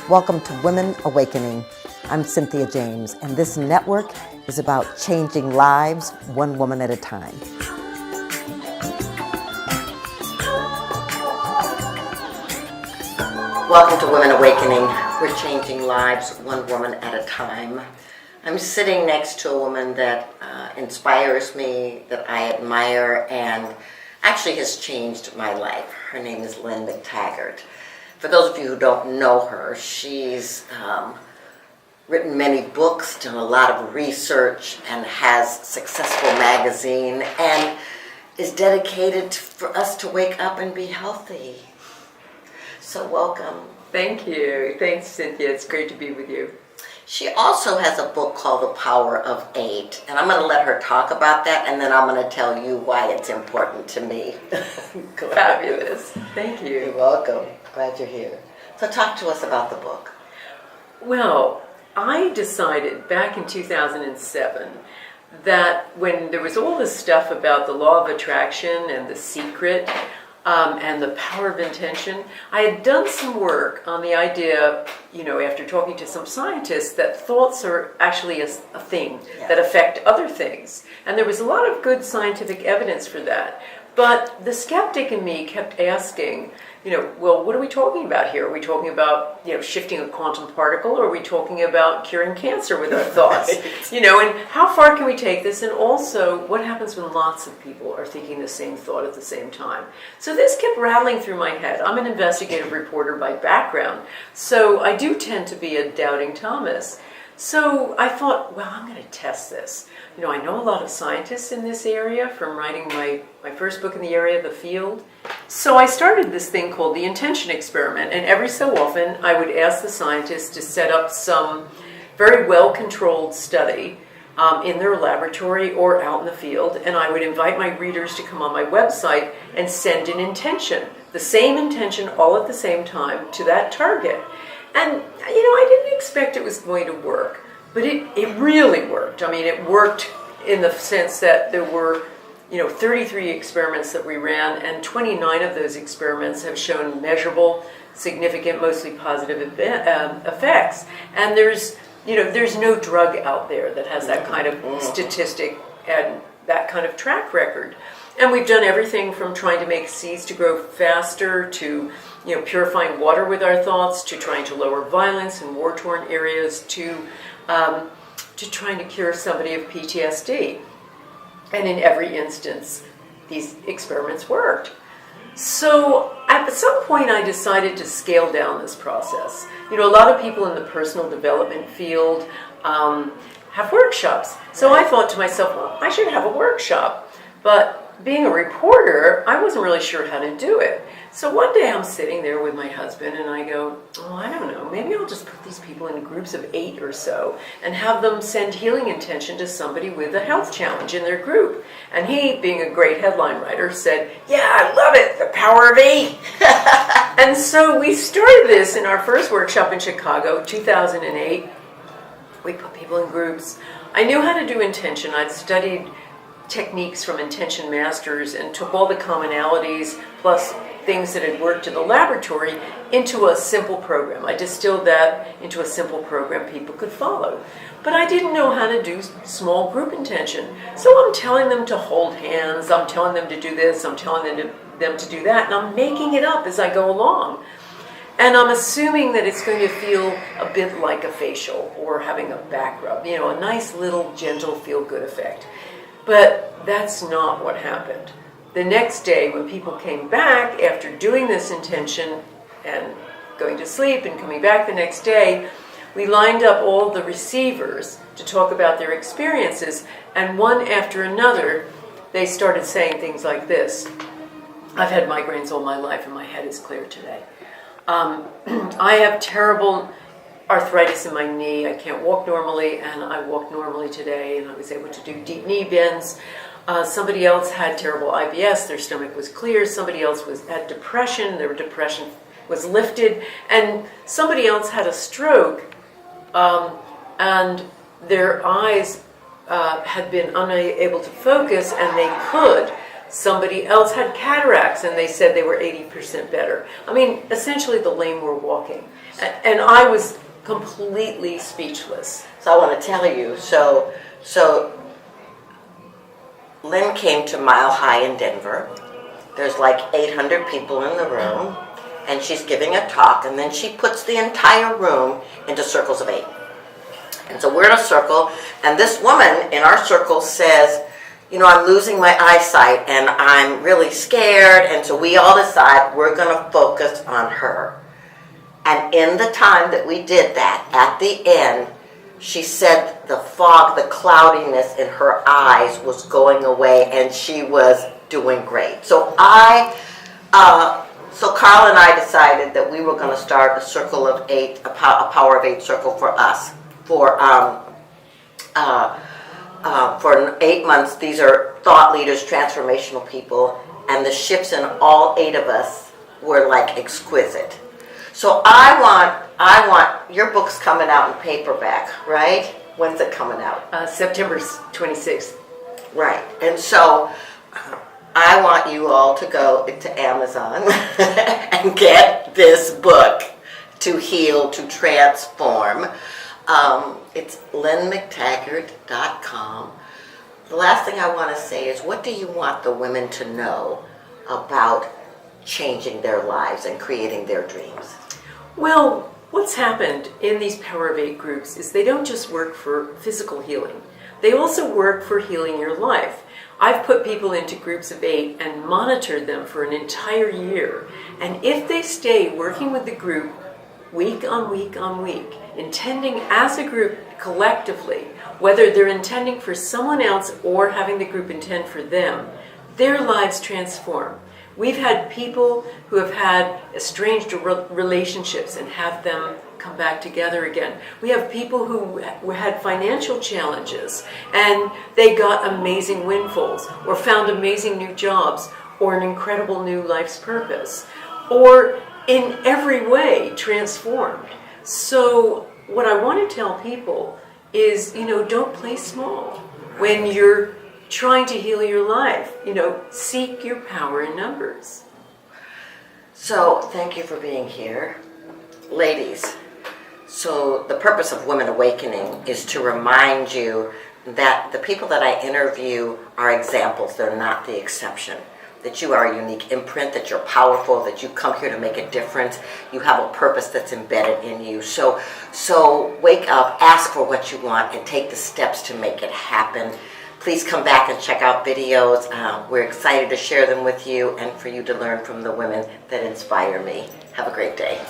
Welcome to Women Awakening. I'm Cynthia James, and this network is about changing lives one woman at a time. Welcome to Women Awakening. We're changing lives one woman at a time. I'm sitting next to a woman that inspires me, that I admire, and actually has changed my life. Her name is Lynne McTaggart. For those of you who don't know her, she's written many books, done a lot of research, and has a successful magazine, and is dedicated for us to wake up and be healthy. So welcome. Thank you. Thanks, Cynthia. It's great to be with you. She also has a book called The Power of 8, and I'm going to let her talk about that, and then I'm going to tell you why it's important to me. Fabulous. Thank you. You're welcome. Glad you're here. So talk to us about the book. Well, I decided back in 2007 that when there was all this stuff about the law of attraction and The Secret and the power of intention, I had done some work on the idea, after talking to some scientists, that thoughts are actually a thing that affect other things. And there was a lot of good scientific evidence for that. But the skeptic in me kept asking, well, what are we talking about here? Are we talking about, shifting a quantum particle, or are we talking about curing cancer with our thoughts? Right. And how far can we take this? And also, what happens when lots of people are thinking the same thought at the same time? So this kept rattling through my head. I'm an investigative reporter by background, so I do tend to be a doubting Thomas. So I thought, well, I'm going to test this. I know a lot of scientists in this area from writing my first book in the area, The Field. So I started this thing called the intention experiment, and every so often I would ask the scientists to set up some very well-controlled study in their laboratory or out in the field, and I would invite my readers to come on my website and send an intention, the same intention all at the same time to that target. And, I didn't expect it was going to work, but it really worked. I mean, it worked in the sense that there were, 33 experiments that we ran, and 29 of those experiments have shown measurable, significant, mostly positive effects. And there's no drug out there that has that kind of statistic and that kind of track record. And we've done everything from trying to make seeds to grow faster to purifying water with our thoughts, to trying to lower violence in war-torn areas, to trying to cure somebody of PTSD. And in every instance, these experiments worked. So at some point, I decided to scale down this process. A lot of people in the personal development field have workshops. So I thought to myself, well, I should have a workshop. But being a reporter, I wasn't really sure how to do it. So one day I'm sitting there with my husband and I go, I don't know, maybe I'll just put these people in groups of 8 or so and have them send healing intention to somebody with a health challenge in their group. And he, being a great headline writer, said, yeah, I love it, the power of 8. And so we started this in our first workshop in Chicago, 2008. We put people in groups. I knew how to do intention. I'd studied techniques from intention masters and took all the commonalities plus things that had worked in the laboratory into a simple program. I distilled that into a simple program people could follow. But I didn't know how to do small group intention. So I'm telling them to hold hands, I'm telling them to do this, I'm telling them to do that, and I'm making it up as I go along. And I'm assuming that it's going to feel a bit like a facial or having a back rub, a nice little gentle feel-good effect. But that's not what happened. The next day, when people came back after doing this intention and going to sleep and coming back the next day, we lined up all the receivers to talk about their experiences, and one after another, they started saying things like this. I've had migraines all my life and my head is clear today. I have terrible arthritis in my knee. I can't walk normally, and I walked normally today, and I was able to do deep knee bends. Somebody else had terrible IBS. Their stomach was clear. Somebody else had depression. Their depression was lifted. And somebody else had a stroke, and their eyes had been unable to focus, and they could. Somebody else had cataracts and they said they were 80% better. I mean, essentially the lame were walking. And I was completely speechless. So I want to tell you, so Lynn came to Mile High in Denver. There's like 800 people in the room, and she's giving a talk, and then she puts the entire room into circles of 8. And so we're in a circle, and this woman in our circle says, you know, I'm losing my eyesight, and I'm really scared, and so we all decide we're going to focus on her. And in the time that we did that, at the end, she said the fog, the cloudiness in her eyes was going away, and she was doing great. So so Carl and I decided that we were going to start a circle of 8, a power of 8 circle for us. For 8 months, these are thought leaders, transformational people, and the shifts in all 8 of us were like exquisite. So I want your book's coming out in paperback, right? When's it coming out? September 26th. Right. And so I want you all to go to Amazon and get this book, To Heal, to Transform. It's LynneMcTaggart.com. The last thing I want to say is, what do you want the women to know about changing their lives and creating their dreams? Well, what's happened in these Power of 8 groups is they don't just work for physical healing. They also work for healing your life. I've put people into groups of 8 and monitored them for an entire year. And if they stay working with the group week on week on week, intending as a group collectively, whether they're intending for someone else or having the group intend for them, their lives transform. We've had people who have had estranged relationships and have them come back together again. We have people who had financial challenges and they got amazing windfalls or found amazing new jobs or an incredible new life's purpose, or in every way transformed. So what I want to tell people is, don't play small. When you're trying to heal your life, seek your power in numbers. So thank you for being here. Ladies, so the purpose of Women Awakening is to remind you that the people that I interview are examples, they're not the exception. That you are a unique imprint, that you're powerful, that you come here to make a difference. You have a purpose that's embedded in you. So wake up, ask for what you want, and take the steps to make it happen. Please come back and check out videos. We're excited to share them with you and for you to learn from the women that inspire me. Have a great day.